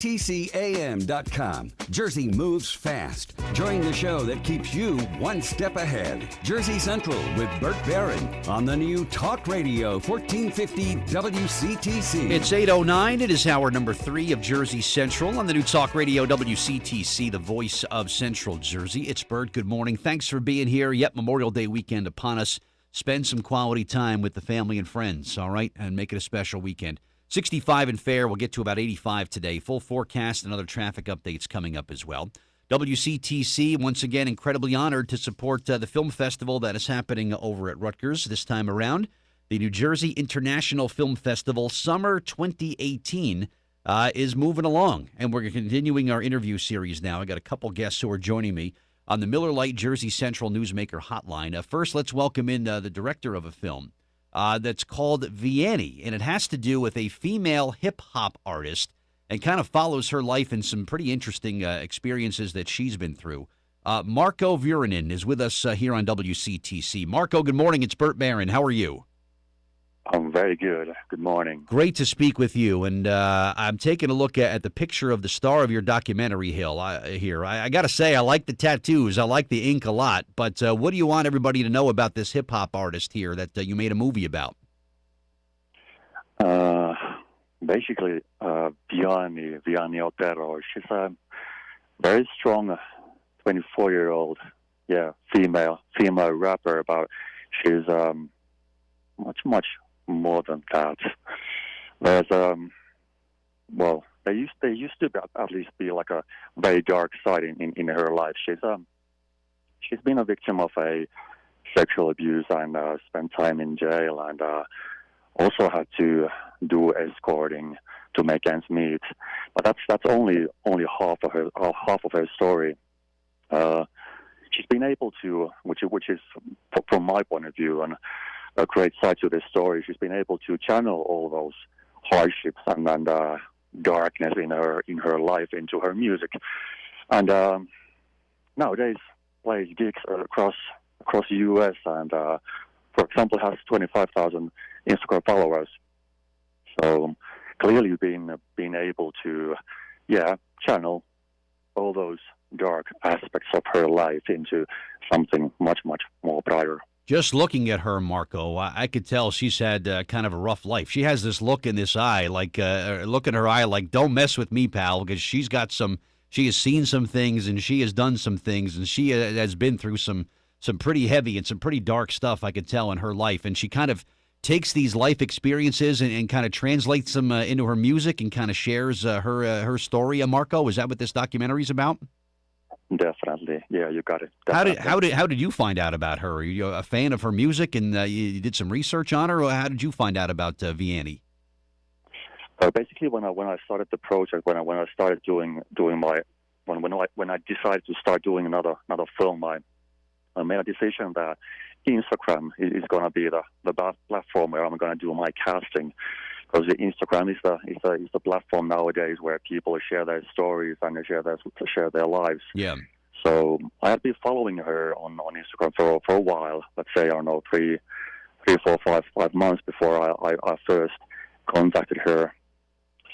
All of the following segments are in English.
TCAM.com. Jersey moves fast. Join the show that keeps you one step ahead. Jersey Central with Bert Barron on the new Talk Radio 1450 WCTC. It's 8:09. It is hour number 3 of Jersey Central on the new Talk Radio WCTC, the voice of Central Jersey. It's Bert. Good morning. Thanks for being here. Yet Memorial Day weekend upon us. Spend some quality time with the family and friends, all right? And make it a special weekend. 65 and fair. We'll get to about 85 today. Full forecast and other traffic updates coming up as well. WCTC, once again, incredibly honored to support the film festival that is happening over at Rutgers this time around. The New Jersey International Film Festival Summer 2018 is moving along, and we're continuing our interview series now. I got a couple guests who are joining me on the Miller Lite Jersey Central Newsmaker Hotline. First, let's welcome in the director of a film that's called Vianney, and it has to do with a female hip-hop artist and kind of follows her life and some pretty interesting experiences that she's been through. Marco Vuranen is with us here on WCTC. Marco, good morning. It's Bert Barron. How are you? I'm very good. Good morning. Great to speak with you. And I'm taking a look at the picture of the star of your documentary here. I got to say, I like the tattoos. I like the ink a lot. But what do you want everybody to know about this hip-hop artist here that you made a movie about? Basically, Vianney Otero. She's a very strong 24-year-old, female rapper. But she's much more than that. There's there used to be, at least be like a very dark side in her life. She's been a victim of a sexual abuse and spent time in jail, and also had to do escorting to make ends meet. But that's only half of her story. She's been able to, which is from my point of view, and a great side to this story. She's been able to channel all those hardships and darkness in her life into her music, and nowadays plays gigs across the U.S. and, for example, has 25,000 Instagram followers. So clearly, being able to channel all those dark aspects of her life into something much more brighter. Just looking at her, Marco, I could tell she's had kind of a rough life. She has this look in this eye, look in her eye, like, don't mess with me, pal, because she has seen some things and she has done some things and she has been through some pretty heavy and some pretty dark stuff, I could tell, in her life. And she kind of takes these life experiences and kind of translates them into her music and kind of shares her story. Marco, is that what this documentary is about? Definitely. Yeah, you got it. How did you find out about her? Are you a fan of her music and you did some research on her, or how did you find out about Vianney? Basically, when I started the project, when I started doing my when I decided to start doing another film, I made a decision that Instagram is going to be the platform where I'm going to do my casting. Because Instagram is the platform nowadays where people share their stories and share their lives. Yeah. So I had been following her on Instagram for a while. Let's say, I don't know, 3, 4, 5 months before I first contacted her.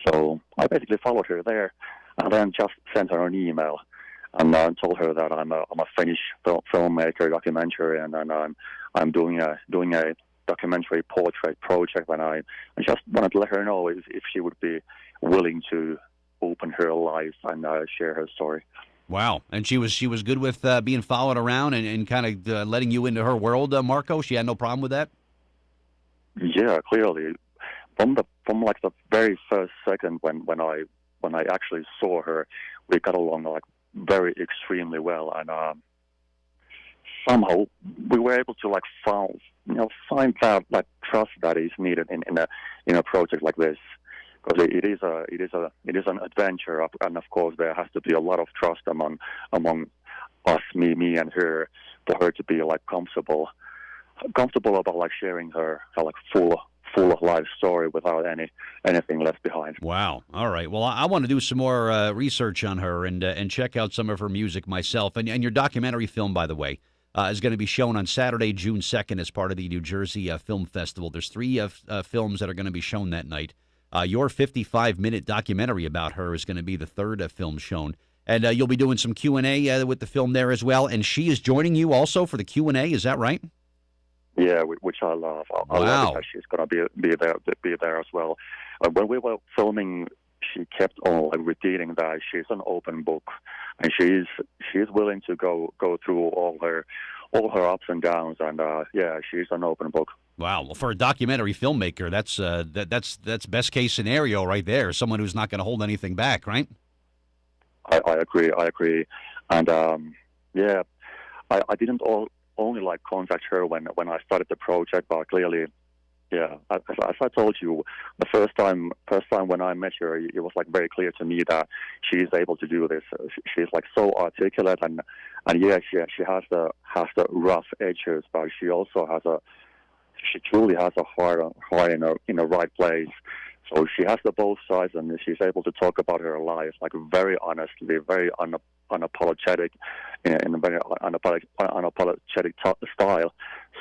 So I basically followed her there, and then just sent her an email and told her that I'm a Finnish filmmaker, documentary, and I'm doing a documentary portrait project, and I just wanted to let her know if she would be willing to open her life and share her story. Wow. And she was good with being followed around and kind of letting you into her world, Marco? She had no problem with that? Yeah, clearly. From the very first second when I actually saw her, we got along very extremely well, and somehow we were able to find that trust that is needed in a project like this, because it is an adventure, and of course there has to be a lot of trust among us, me and her, for her to be comfortable about sharing her full life story without anything left behind. Wow. All right. Well, I want to do some more research on her and check out some of her music myself. And your documentary film, by the way, is going to be shown on Saturday, June 2nd, as part of the New Jersey Film Festival. There's 3 films that are going to be shown that night. Your 55-minute documentary about her is going to be the third film shown. And you'll be doing some Q&A with the film there as well. And she is joining you also for the Q&A. Is that right? Yeah, which I love. I love it that she's going to be there as well. When we were filming, she kept on repeating that she's an open book, and she's willing to go through all her ups and downs, and she's an open book. Wow. Well, for a documentary filmmaker, that's best case scenario right there. Someone who's not going to hold anything back, right? I agree, and I didn't only contact her when I started the project, but clearly, yeah, as I told you, the first time when I met her, it was very clear to me that she's able to do this. She's so articulate, and yeah, she has the rough edges, but she also she truly has a heart in the right place. So she has the both sides, and she's able to talk about her life very honestly, very unapologetic, in a very unapologetic style.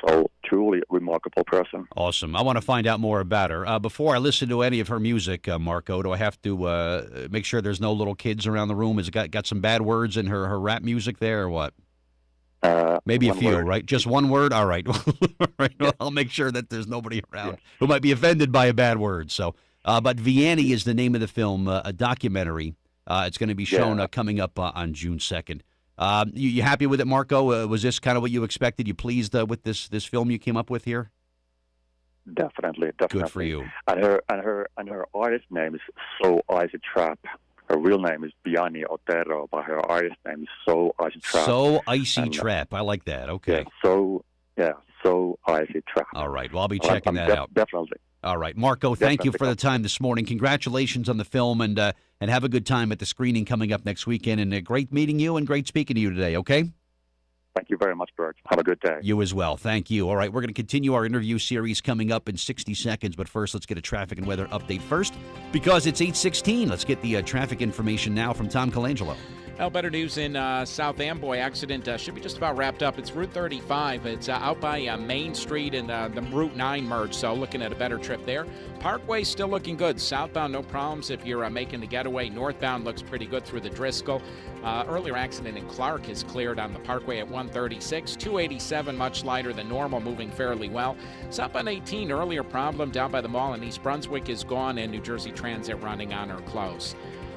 So truly remarkable person. Awesome. I want to find out more about her. Before I listen to any of her music, Marco, do I have to make sure there's no little kids around the room? Has it got some bad words in her rap music there, or what? Maybe a few, word. Right? Just one word? All right. All right. Well, I'll make sure that there's nobody around who might be offended by a bad word. So, but Vianney is the name of the film, a documentary. It's going to be shown coming up on June 2nd. You happy with it, Marco? Was this kind of what you expected? You pleased with this film you came up with here? Definitely. Good for you. And her artist name is So Icy Trap. Her real name is Vianney Otero, but her artist name is So Icy Trap. So Icy Trap. I like that. Okay. So Icy Trap. All right. Well, I'll be checking that out. Definitely. All right. Marco, thank you for the time this morning. Congratulations on the film, and have a good time at the screening coming up next weekend. And great meeting you and great speaking to you today, okay? Thank you very much, Bert. Have a good day. You as well. Thank you. All right, we're going to continue our interview series coming up in 60 seconds, but first let's get a traffic and weather update first because it's 8:16. Let's get the traffic information now from Tom Colangelo. Well, better news in South Amboy. Accident should be just about wrapped up. It's Route 35. It's out by Main Street and the Route 9 merge, so looking at a better trip there. Parkway still looking good. Southbound, no problems. If you're making the getaway, northbound looks pretty good through the Driscoll. Earlier accident in Clark is cleared on the Parkway at 136. 287, much lighter than normal, moving fairly well. Southbound 18, earlier problem down by the mall in East Brunswick is gone, and New Jersey Transit running on or close.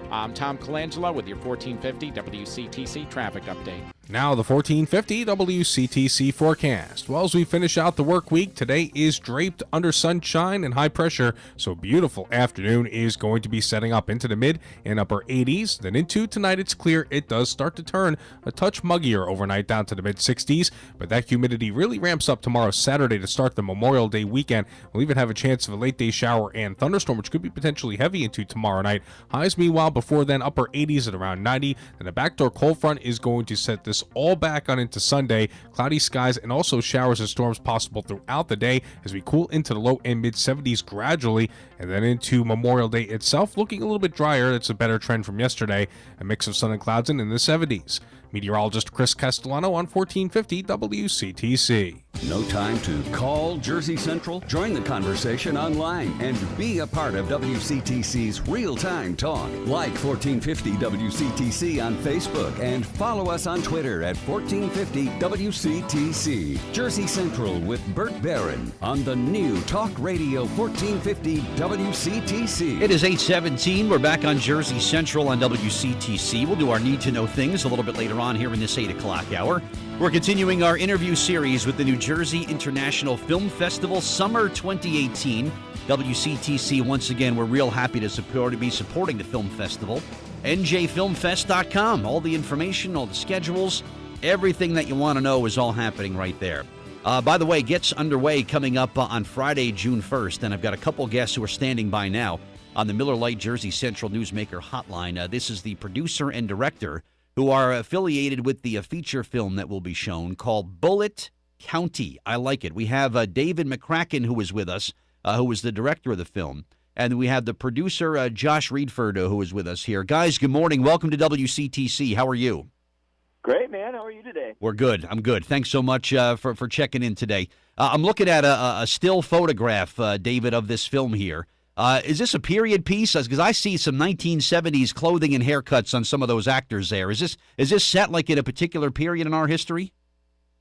I'm Tom Colangelo with your 1450 WCTC traffic update. Now the 1450 WCTC forecast. Well, as we finish out the work week, today is draped under sunshine and high pressure, so beautiful afternoon is going to be setting up into the mid and upper 80s. Then into tonight, it's clear. It does start to turn a touch muggier overnight down to the mid 60s, but that humidity really ramps up tomorrow, Saturday, to start the Memorial Day weekend. We'll even have a chance of a late day shower and thunderstorm, which could be potentially heavy into tomorrow night. Highs, meanwhile, before then, upper 80s at around 90. Then a backdoor cold front is going to set this all back on into Sunday. Cloudy skies and also showers and storms possible throughout the day as we cool into the low and mid 70s gradually, and then into Memorial Day itself looking a little bit drier. That's a better trend from yesterday. A mix of sun and clouds in the 70s. Meteorologist Chris Castellano on 1450 WCTC. No time to call Jersey Central? Join the conversation online and be a part of WCTC's real-time talk. Like 1450 WCTC on Facebook and follow us on Twitter at 1450 WCTC. Jersey Central with Bert Barron on the new Talk Radio 1450 WCTC. It is 8:17. We're back on Jersey Central on WCTC. We'll do our Need to Know Things a little bit later on here in this 8 o'clock hour. We're continuing our interview series with the New Jersey International Film Festival Summer 2018. WCTC, once again, we're real happy to be supporting the film festival. NJFilmFest.com. All the information, all the schedules, everything that you want to know is all happening right there. By the way, gets underway coming up on Friday, June 1st, and I've got a couple guests who are standing by now on the Miller Lite Jersey Central Newsmaker hotline. This is the producer and director who are affiliated with the feature film that will be shown called Bullitt County. I like it. We have David McCracken, who is with us, who is the director of the film. And we have the producer, Josh Reedford, who is with us here. Guys, good morning. Welcome to WCTC. How are you? Great, man. How are you today? We're good. I'm good. Thanks so much for checking in today. I'm looking at a still photograph, David, of this film here. Is this a period piece? Because I see some 1970s clothing and haircuts on some of those actors there. Is this set like in a particular period in our history?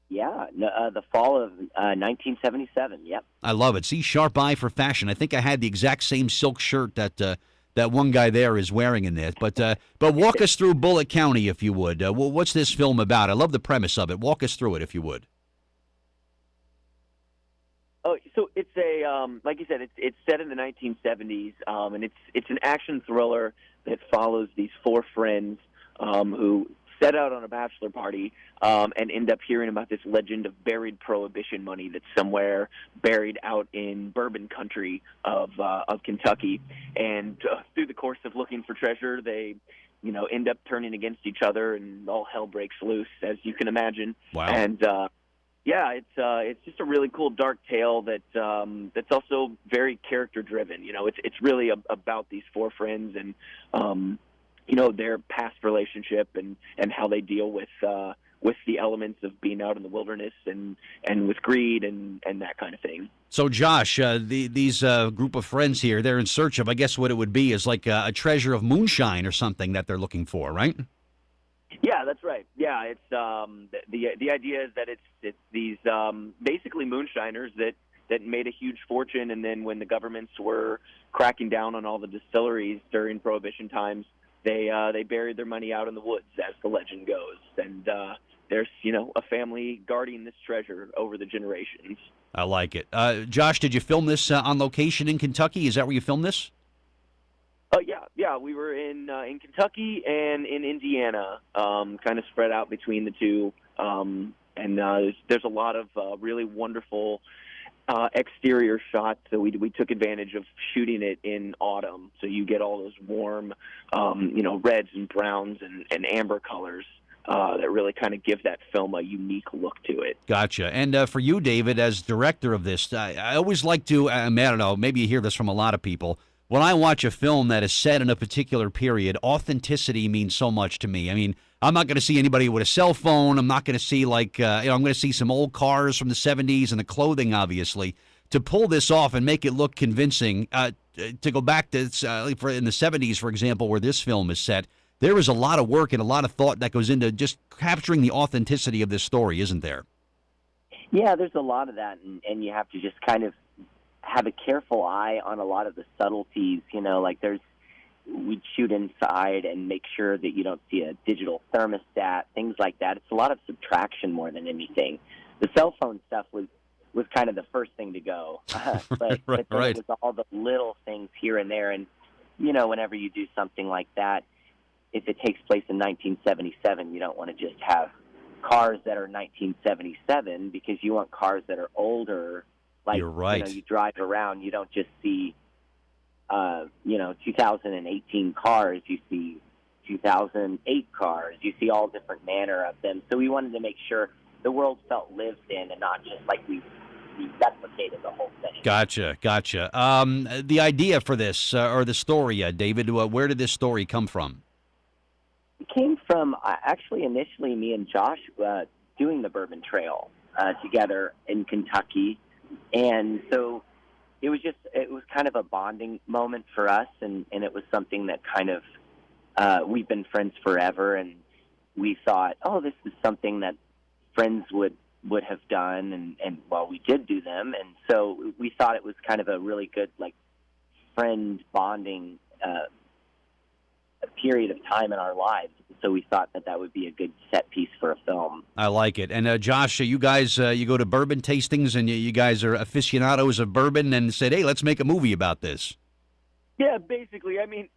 Yeah, the fall of 1977. Yep. I love it. See, sharp eye for fashion. I think I had the exact same silk shirt that one guy there is wearing in this. But walk us through Bullitt County, if you would. What's this film about? I love the premise of it. Walk us through it, if you would. Oh, so it's like you said, it's set in the 1970s, and it's an action thriller that follows these four friends who set out on a bachelor party and end up hearing about this legend of buried prohibition money that's somewhere buried out in bourbon country of Kentucky. And through the course of looking for treasure, they end up turning against each other, and all hell breaks loose, as you can imagine. Wow. And yeah, it's just a really cool dark tale that's also very character driven. It's really about these four friends and their past relationship and how they deal with the elements of being out in the wilderness and with greed and that kind of thing. So, Josh, these group of friends here, they're in search of, I guess what it would be is like a treasure of moonshine or something that they're looking for, right? Yeah, that's right. Yeah, it's the idea is that it's these basically moonshiners that made a huge fortune, and then when the governments were cracking down on all the distilleries during Prohibition times, they buried their money out in the woods, as the legend goes, and there's a family guarding this treasure over the generations. I like it. Josh, did you film this on location in Kentucky? Is that where you filmed this? Yeah, we were in Kentucky and in Indiana, kind of spread out between the two, and there's a lot of really wonderful exterior shots. So we took advantage of shooting it in autumn, so you get all those warm, reds and browns and amber colors that really kind of give that film a unique look to it. Gotcha. And for you, David, as director of this, I always like to, I don't know, maybe you hear this from a lot of people. When I watch a film that is set in a particular period, authenticity means so much to me. I mean, I'm not going to see anybody with a cell phone. I'm not going to see I'm going to see some old cars from the 70s and the clothing, obviously. To pull this off and make it look convincing, to go back to in the 70s, for example, where this film is set, there is a lot of work and a lot of thought that goes into just capturing the authenticity of this story, isn't there? Yeah, there's a lot of that, and you have to just kind of have a careful eye on a lot of the subtleties, we'd shoot inside and make sure that you don't see a digital thermostat, things like that. It's a lot of subtraction more than anything. The cell phone stuff was kind of the first thing to go, but then it was all the little things here and there. And, whenever you do something like that, if it takes place in 1977, you don't want to just have cars that are 1977 because you want cars that are older. Like, you're right. You drive around, you don't just see, 2018 cars. You see 2008 cars. You see all different manner of them. So we wanted to make sure the world felt lived in and not just like we replicated the whole thing. Gotcha. The idea for this, or the story, David, where did this story come from? It came from, actually, initially me and Josh doing the Bourbon Trail together in Kentucky. And so it was kind of a bonding moment for us, and it was something that kind of, we've been friends forever, and we thought, this is something that friends would have done, and we did do them, and so we thought it was kind of a really good, friend bonding period of time in our lives. So we thought that would be a good set piece for a film. I like it. And Josh, you guys, you go to bourbon tastings, and you guys are aficionados of bourbon, and said, hey, let's make a movie about this. Yeah, basically. I mean,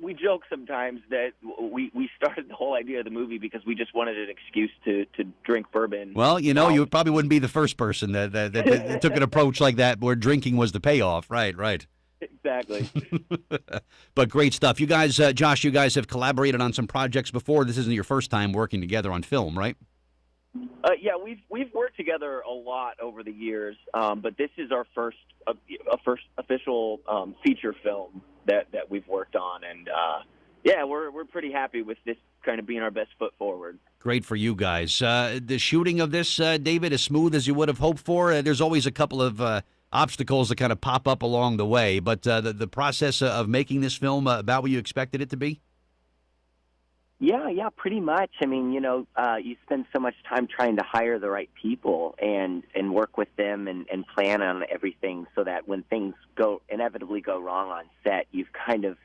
we joke sometimes that we started the whole idea of the movie because we just wanted an excuse to drink bourbon. Well, you probably wouldn't be the first person that took an approach like that where drinking was the payoff. Right. Exactly. But great stuff. You guys, Josh, you guys have collaborated on some projects before. This isn't your first time working together on film, right? Yeah, we've worked together a lot over the years, but this is our first official feature film that we've worked on, and we're pretty happy with this kind of being our best foot forward. Great for you guys. The shooting of this, David, as smooth as you would have hoped for. There's always a couple of obstacles that kind of pop up along the way. But the process of making this film about what you expected it to be? Yeah, pretty much. I mean, you spend so much time trying to hire the right people and work with them and plan on everything so that when things inevitably go wrong on set, you've kind of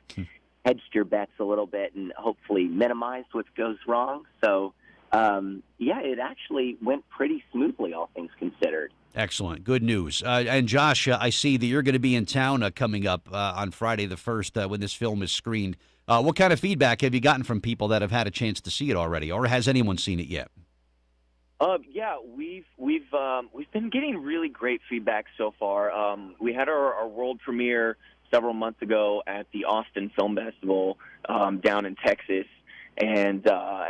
hedged your bets a little bit and hopefully minimized what goes wrong. So, it actually went pretty smoothly, all things considered. Excellent. Good news. And Josh, I see that you're going to be in town coming up on Friday the 1st when this film is screened. What kind of feedback have you gotten from people that have had a chance to see it already, or has anyone seen it yet? We've been getting really great feedback so far. We had our world premiere several months ago at the Austin Film Festival down in Texas, and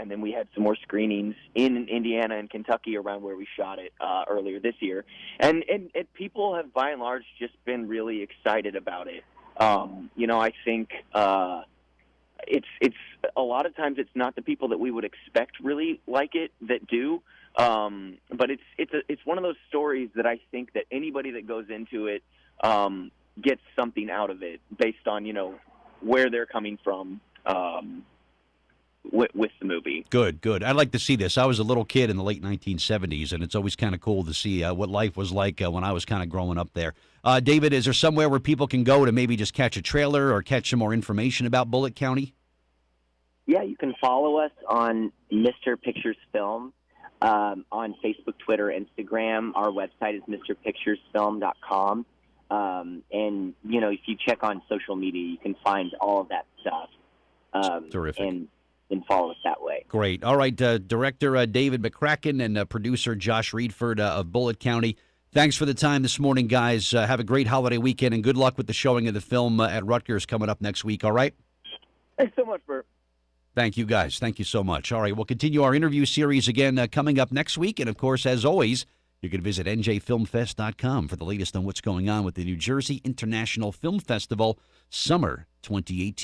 then we had some more screenings in Indiana and Kentucky around where we shot it earlier this year, and people have by and large just been really excited about it. I think. It's a lot of times it's not the people that we would expect really like it that do, but it's one of those stories that I think that anybody that goes into it gets something out of it based on where they're coming from with the movie. Good. I'd like to see this. I was a little kid in the late 1970s, and it's always kind of cool to see what life was like when I was kind of growing up there. David, is there somewhere where people can go to maybe just catch a trailer or catch some more information about Bullitt County? Yeah, you can follow us on Mr. Pictures Film on Facebook, Twitter, Instagram. Our website is mrpicturesfilm.com. And, if you check on social media, you can find all of that stuff. Terrific. And follow us that way. Great. All right, Director David McCracken and producer Josh Reedford of Bullitt County. Thanks for the time this morning, guys. Have a great holiday weekend, and good luck with the showing of the film at Rutgers coming up next week, all right? Thanks so much, Bert. Thank you, guys. Thank you so much. All right, we'll continue our interview series again coming up next week. And, of course, as always, you can visit njfilmfest.com for the latest on what's going on with the New Jersey International Film Festival Summer 2018.